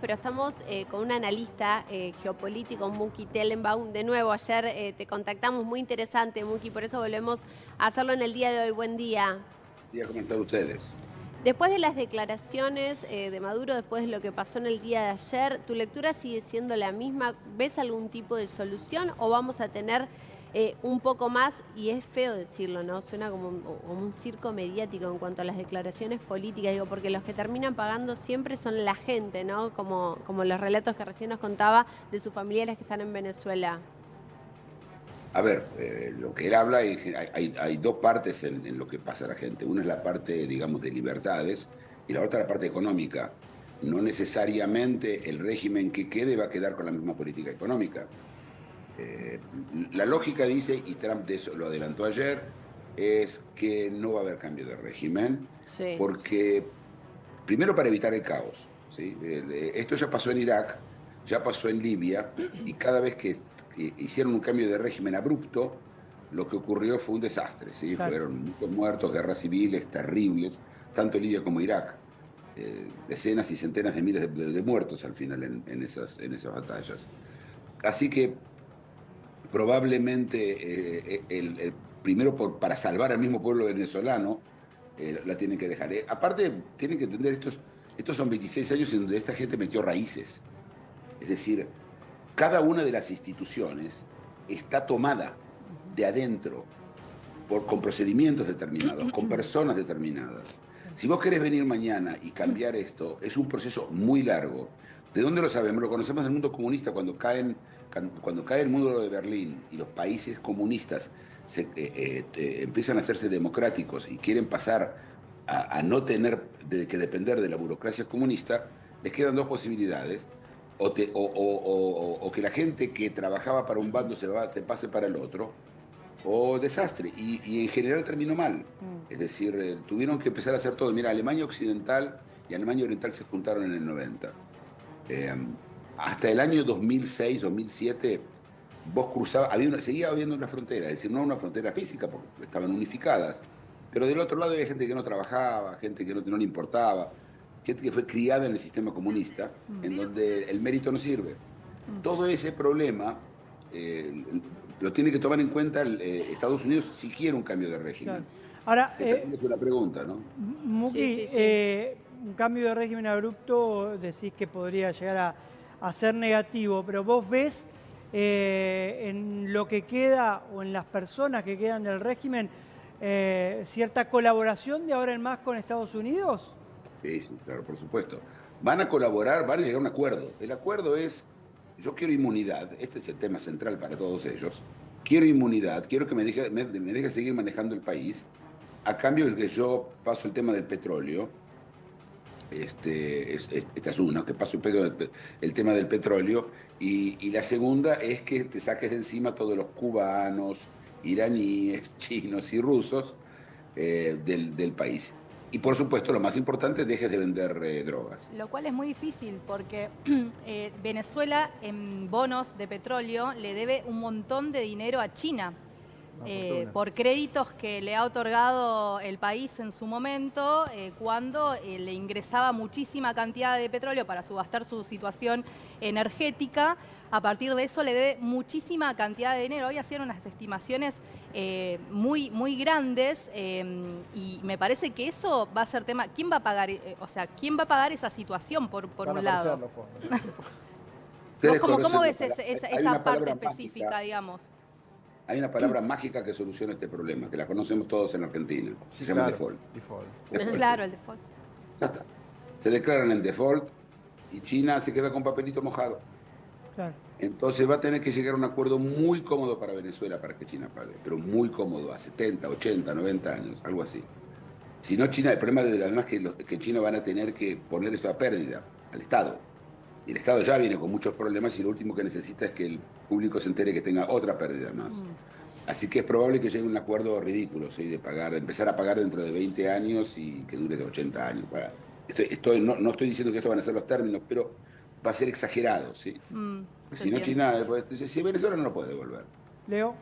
pero estamos con un analista geopolítico, Muki Tellenbaum. De nuevo, ayer te contactamos, muy interesante, Muki, por eso volvemos a hacerlo en el día de hoy. Buen día. ¿Cómo están ustedes? Después de las declaraciones de Maduro, después de lo que pasó en el día de ayer, ¿tu lectura sigue siendo la misma? ¿Ves algún tipo de solución o vamos a tener un poco más? Y es feo decirlo, ¿no? Suena como un circo mediático en cuanto a las declaraciones políticas, digo, porque los que terminan pagando siempre son la gente, ¿no? Como los relatos que recién nos contaba de sus familiares que están en Venezuela. A ver, lo que él habla, hay dos partes en lo que pasa a la gente. Una es la parte, digamos, de libertades y la otra la parte económica. No necesariamente el régimen que quede va a quedar con la misma política económica. Eh, la lógica dice, y Trump de eso lo adelantó ayer, es que no va a haber cambio de régimen, Sí. porque primero para evitar el caos, ¿sí? Esto ya pasó en Irak, ya pasó en Libia, y cada vez que hicieron un cambio de régimen abrupto, lo que ocurrió fue un desastre, ¿sí? Claro. Fueron muchos muertos, guerras civiles terribles, tanto en Libia como Irak. Decenas y centenas de miles de muertos al final en esas batallas. Así que probablemente primero para salvar al mismo pueblo venezolano, la tienen que dejar. Aparte, tienen que entender, estos son 26 años en donde esta gente metió raíces. Es decir, cada una de las instituciones está tomada de adentro con procedimientos determinados, con personas determinadas. Si vos querés venir mañana y cambiar esto, es un proceso muy largo. ¿De dónde lo sabemos? Lo conocemos del mundo comunista, cuando cae el muro de Berlín y los países comunistas empiezan a hacerse democráticos y quieren pasar a no tener que depender de la burocracia comunista, les quedan dos posibilidades. O que la gente que trabajaba para un bando se pase para el otro, o desastre. Y en general terminó mal. Es decir, tuvieron que empezar a hacer todo. Mira, Alemania Occidental y Alemania Oriental se juntaron en el 90. Eh, Hasta el año 2006, 2007, vos cruzabas, seguía habiendo una frontera, es decir, no una frontera física, porque estaban unificadas, pero del otro lado había gente que no trabajaba, gente que no le importaba, gente que fue criada en el sistema comunista, en donde el mérito no sirve. Todo ese problema lo tiene que tomar en cuenta Estados Unidos si quiere un cambio de régimen. Claro. Ahora, Esta es una pregunta, ¿no? Muki, Sí, sí, sí. un cambio de régimen abrupto decís que podría llegar a ser negativo, pero vos ves en lo que queda o en las personas que quedan del régimen cierta colaboración de ahora en más con Estados Unidos. Sí, sí, claro, por supuesto. Van a colaborar, van a llegar a un acuerdo. El acuerdo es, yo quiero inmunidad, este es el tema central para todos ellos. Quiero inmunidad, quiero que me deje seguir manejando el país, a cambio de que yo paso el tema del petróleo. Esta es una, que paso el tema del petróleo. Y la segunda es que te saques de encima todos los cubanos, iraníes, chinos y rusos del país. Y por supuesto, lo más importante, dejes de vender drogas. Lo cual es muy difícil porque Venezuela en bonos de petróleo le debe un montón de dinero a China por créditos que le ha otorgado el país en su momento cuando le ingresaba muchísima cantidad de petróleo para subastar su situación energética. A partir de eso le debe muchísima cantidad de dinero. Hoy hacían unas estimaciones muy, muy grandes y me parece que eso va a ser tema. ¿Quién va a pagar? ¿Quién va a pagar esa situación por un lado? ¿Cómo ves esa parte específica, mágica, digamos? hay una palabra mágica que soluciona este problema, que la conocemos todos en Argentina. Se llama default. Default, Claro, sí. el default. Ya está. Se declaran en default y China se queda con papelito mojado. Claro. Entonces va a tener que llegar a un acuerdo muy cómodo para Venezuela para que China pague, pero muy cómodo, a 70, 80, 90 años, algo así. Si no, China, el problema además que China van a tener que poner esto a pérdida al Estado. Y el Estado ya viene con muchos problemas y lo último que necesita es que el público se entere que tenga otra pérdida más. Así que es probable que llegue a un acuerdo ridículo, ¿sí? De empezar a pagar dentro de 20 años y que dure 80 años. No estoy diciendo que estos van a ser los términos, pero va a ser exagerado, ¿sí? Si no, China, si Venezuela no lo puede devolver. Leo.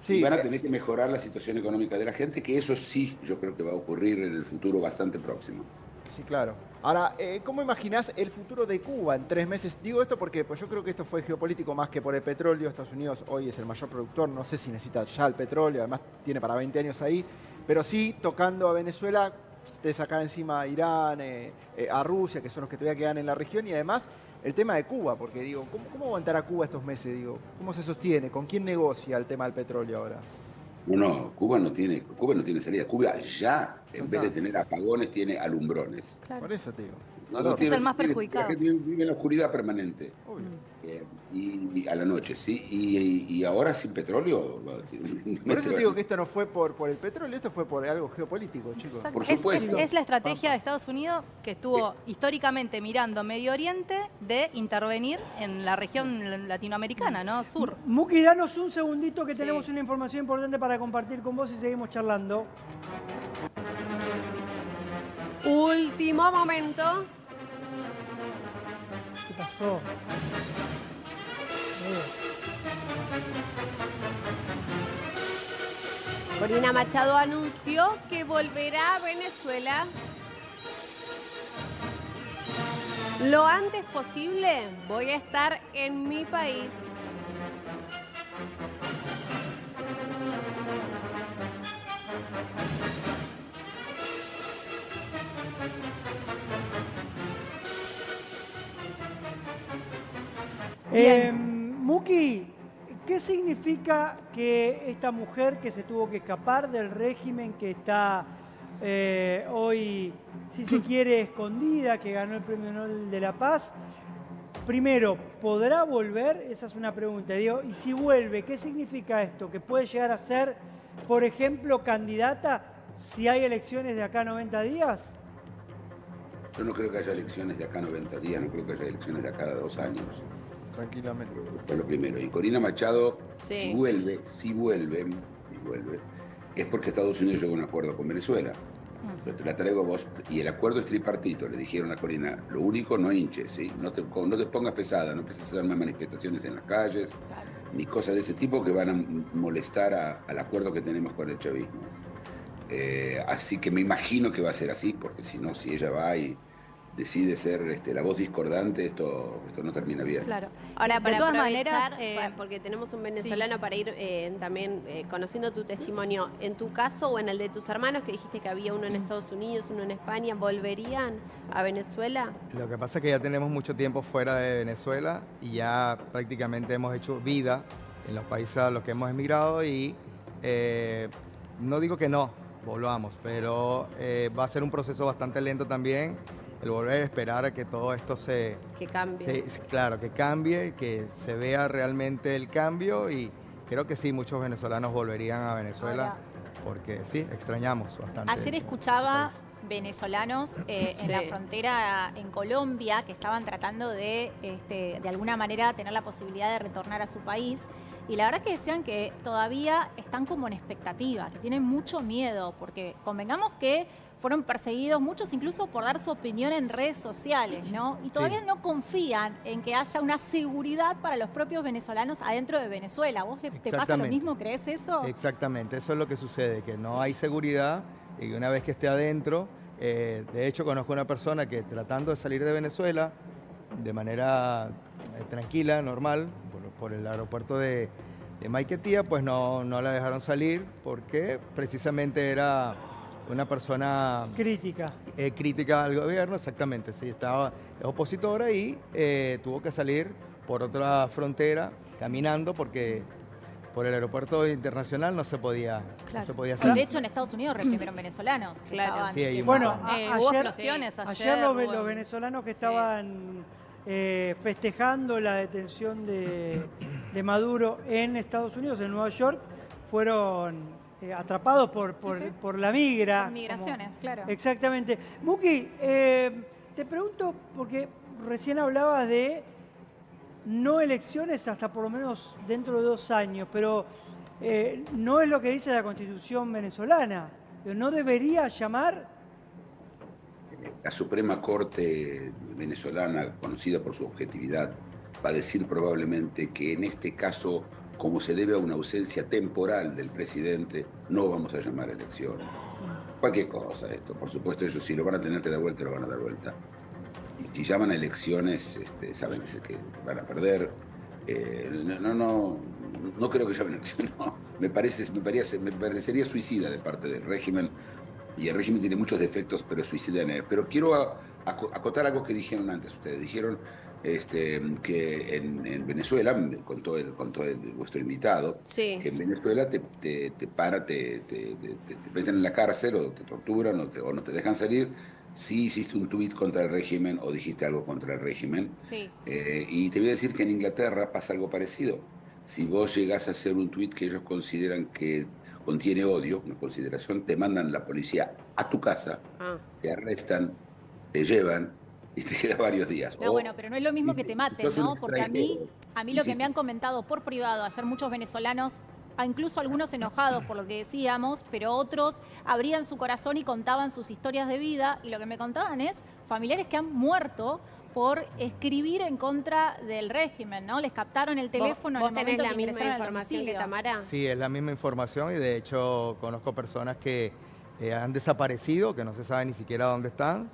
Y Sí, van a tener que mejorar la situación económica de la gente, que eso sí yo creo que va a ocurrir en el futuro bastante próximo. sí, claro. Ahora, ¿cómo imaginás el futuro de Cuba en 3 meses? Digo esto porque pues yo creo que esto fue geopolítico más que por el petróleo. Estados Unidos hoy es el mayor productor, no sé si necesita ya el petróleo, además tiene para 20 años ahí, pero sí tocando a Venezuela, te saca encima a Irán, a Rusia, que son los que todavía quedan en la región, y además el tema de Cuba, porque digo, ¿cómo aguantará Cuba estos meses? Digo, ¿cómo se sostiene? ¿Con quién negocia el tema del petróleo ahora? No, Cuba no tiene salida. Cuba ya, en vez de tener apagones, tiene alumbrones. Claro. Por eso te digo. Es el más perjudicado. La gente vive en la oscuridad permanente. Obvio. Y a la noche, ¿sí? Y ahora sin petróleo. Por eso digo que esto no fue por el petróleo, esto fue por algo geopolítico, chicos. Exacto. Por supuesto. Es la estrategia de Estados Unidos que estuvo históricamente mirando Medio Oriente de intervenir en la región latinoamericana, ¿no? Sur. Muki, danos un segundito que Sí. tenemos una información importante para compartir con vos y seguimos charlando. Último momento. ¿Qué pasó? Corina Machado anunció que volverá a Venezuela lo antes posible. Voy a estar en mi país. Muki, ¿qué significa que esta mujer que se tuvo que escapar del régimen, que está hoy, si se quiere, escondida, que ganó el Premio Nobel de la Paz, primero, ¿podrá volver? Esa es una pregunta. Digo, y si vuelve, ¿qué significa esto? ¿Que puede llegar a ser, por ejemplo, candidata si hay elecciones de acá a 90 días? Yo no creo que haya elecciones de acá a 90 días, no creo que haya elecciones de acá a 2 años. Tranquilamente. Por lo primero. Y Corina Machado, Sí. si vuelve, es porque Estados Unidos llegó a un acuerdo con Venezuela. Yo te la traigo a vos. Y el acuerdo es tripartito. Le dijeron a Corina, lo único, no hinches, ¿sí? No te pongas pesada, no empieces a hacer más manifestaciones en las calles, ni cosas de ese tipo que van a molestar al acuerdo que tenemos con el chavismo. Así que me imagino que va a ser así, porque si no, si ella va y decide ser la voz discordante, esto no termina bien. Claro. Ahora, De para todas aprovechar, maneras, porque tenemos un venezolano para ir también conociendo tu testimonio, en tu caso o en el de tus hermanos, que dijiste que había uno en Estados Unidos, uno en España, ¿volverían a Venezuela? Lo que pasa es que ya tenemos mucho tiempo fuera de Venezuela y ya prácticamente hemos hecho vida en los países a los que hemos emigrado y no digo que no volvamos, pero va a ser un proceso bastante lento también el volver a esperar a que todo esto Que cambie. claro, que cambie, que se vea realmente el cambio y creo que sí, muchos venezolanos volverían a Venezuela Ahora, porque sí, extrañamos bastante. Ayer escuchaba venezolanos en la Sí. frontera en Colombia que estaban tratando de alguna manera tener la posibilidad de retornar a su país y la verdad que decían que todavía están como en expectativa, que tienen mucho miedo porque convengamos que fueron perseguidos muchos incluso por dar su opinión en redes sociales, ¿no? Y todavía Sí. no confían en que haya una seguridad para los propios venezolanos adentro de Venezuela. ¿Vos te pasa lo Exactamente. mismo? ¿Crees eso? Exactamente, eso es lo que sucede, que no hay seguridad y una vez que esté adentro, de hecho conozco una persona que tratando de salir de Venezuela de manera tranquila, normal, por el aeropuerto de Maiquetía, pues no la dejaron salir porque precisamente era una persona Crítica. crítica al gobierno, exactamente, sí, estaba opositora y tuvo que salir por otra frontera caminando porque por el aeropuerto internacional no se podía salir. De hecho, en Estados Unidos reprimieron venezolanos. que Claro. estaban- Sí, hay un Bueno, montón. Hubo ayer, explosiones ayer los hubo- venezolanos que estaban festejando la detención de Maduro en Estados Unidos, en Nueva York, fueron atrapados por la migra. Por migraciones, claro. Exactamente. Muki, te pregunto, porque recién hablabas de no elecciones hasta por lo menos dentro de 2 años, pero no es lo que dice la Constitución venezolana. ¿No debería llamar? La Suprema Corte venezolana, conocida por su objetividad, va a decir probablemente que en este caso, como se debe a una ausencia temporal del presidente, no vamos a llamar a elecciones. cualquier cosa esto. Por supuesto, ellos si lo van a tener que dar vuelta, lo van a dar vuelta. Y si llaman a elecciones, saben que van a perder. No creo que llamen a elecciones. No. Me parecería suicida de parte del régimen. Y el régimen tiene muchos defectos, pero suicida en él. Pero quiero acotar algo que dijeron antes ustedes. Dijeron que en Venezuela, contó vuestro invitado, Sí. que en Venezuela te meten en la cárcel o te torturan o no te dejan salir si hiciste un tuit contra el régimen o dijiste algo contra el régimen. Sí. Y te voy a decir que en Inglaterra pasa algo parecido. Si vos llegás a hacer un tuit que ellos consideran que contiene odio, una consideración, te mandan la policía a tu casa, te arrestan, te llevan y te quedas varios días. No, bueno, pero no es lo mismo que te maten, sos un ¿no? Porque a mí lo que Hiciste- me han comentado por privado, ayer muchos venezolanos, incluso algunos enojados por lo que decíamos, pero otros abrían su corazón y contaban sus historias de vida, y lo que me contaban es familiares que han muerto por escribir en contra del régimen, ¿no? Les captaron el teléfono en ¿Vos el tenés momento la que misma ingresaron al información que domicilio. Tamara? Sí, es la misma información y de hecho conozco personas que han desaparecido, que no se sabe ni siquiera dónde están,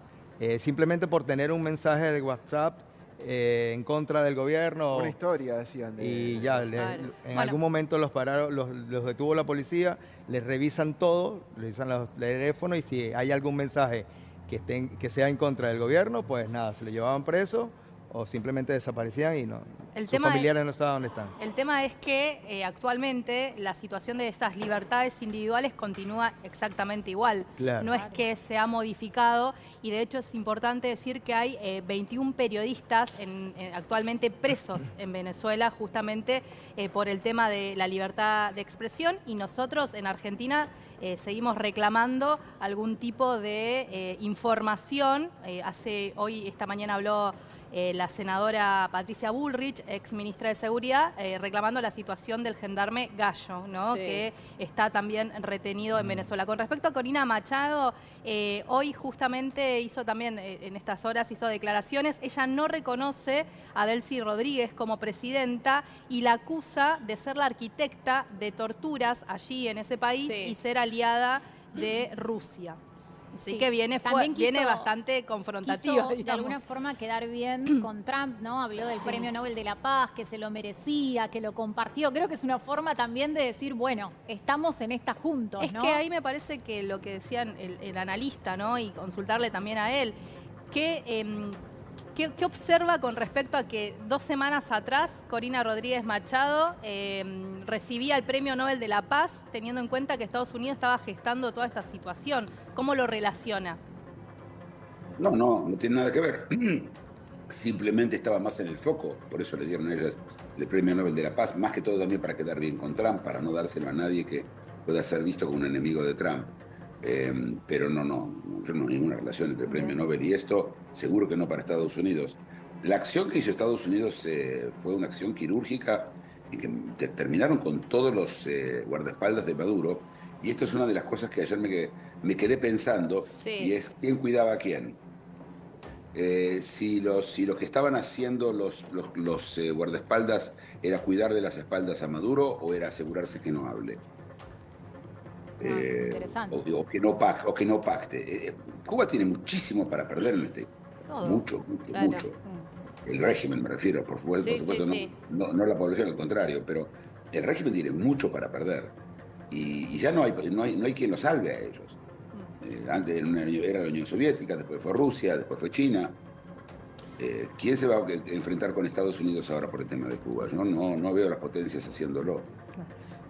simplemente por tener un mensaje de WhatsApp en contra del gobierno. Una historia, decían. Y ya, Claro. en algún momento los pararon, los detuvo la policía, les revisan todo, revisan los teléfonos y si hay algún mensaje que sea en contra del gobierno, pues nada, se le llevaban presos o simplemente desaparecían y sus familiares no saben dónde están. El tema es que actualmente la situación de esas libertades individuales continúa exactamente igual. Claro. No es que se ha modificado y de hecho es importante decir que hay 21 periodistas actualmente presos en Venezuela justamente por el tema de la libertad de expresión y nosotros en Argentina seguimos reclamando algún tipo de información. Esta mañana habló la senadora Patricia Bullrich, ex ministra de Seguridad, reclamando la situación del gendarme Gallo, ¿no? Sí. Que está también retenido en Venezuela. Con respecto a Corina Machado, hoy justamente hizo también, en estas horas hizo declaraciones. Ella no reconoce a Delcy Rodríguez como presidenta y la acusa de ser la arquitecta de torturas allí en ese país Sí. y ser aliada de Rusia. Así Sí. que viene También viene quiso- bastante confrontativa, Quiso, de digamos. alguna forma quedar bien con Trump, ¿no? Habló del Premio Nobel de la Paz, que se lo merecía, que lo compartió. Creo que es una forma también de decir, bueno, estamos en esta juntos, Es ¿no? que ahí me parece que lo que decían el analista, ¿no? Y consultarle también a él, ¿qué observa con respecto a que 2 semanas atrás Corina Rodríguez Machado recibía el Premio Nobel de la Paz, teniendo en cuenta que Estados Unidos estaba gestando toda esta situación? ¿Cómo lo relaciona? No tiene nada que ver. Simplemente estaba más en el foco, por eso le dieron a ellas el Premio Nobel de la Paz, más que todo también para quedar bien con Trump, para no dárselo a nadie que pueda ser visto como un enemigo de Trump. Pero yo no hay ninguna relación entre el Premio Nobel y esto, seguro que no para Estados Unidos. La acción que hizo Estados Unidos fue una acción quirúrgica en que terminaron con todos los guardaespaldas de Maduro, y esto es una de las cosas que ayer me quedé pensando, Sí. y es quién cuidaba a quién. Si los que estaban haciendo los guardaespaldas era cuidar de las espaldas a Maduro o era asegurarse que no hable. Interesante. O que no pacte. Cuba tiene muchísimo para perder en este. Todo. Mucho. Claro. El régimen me refiero, por supuesto, Sí, sí, no, sí. no la población, al contrario, pero el régimen tiene mucho para perder. Y ya no hay quien lo salve a ellos. Antes era la Unión Soviética, después fue Rusia, después fue China. ¿Quién se va a enfrentar con Estados Unidos ahora por el tema de Cuba? Yo no veo las potencias haciéndolo.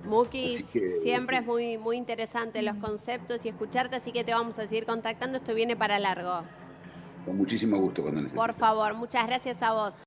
Muki, Así que- siempre es muy, muy interesante los conceptos y escucharte, así que te vamos a seguir contactando. Esto viene para largo. Con muchísimo gusto cuando necesites. Por favor, muchas gracias a vos.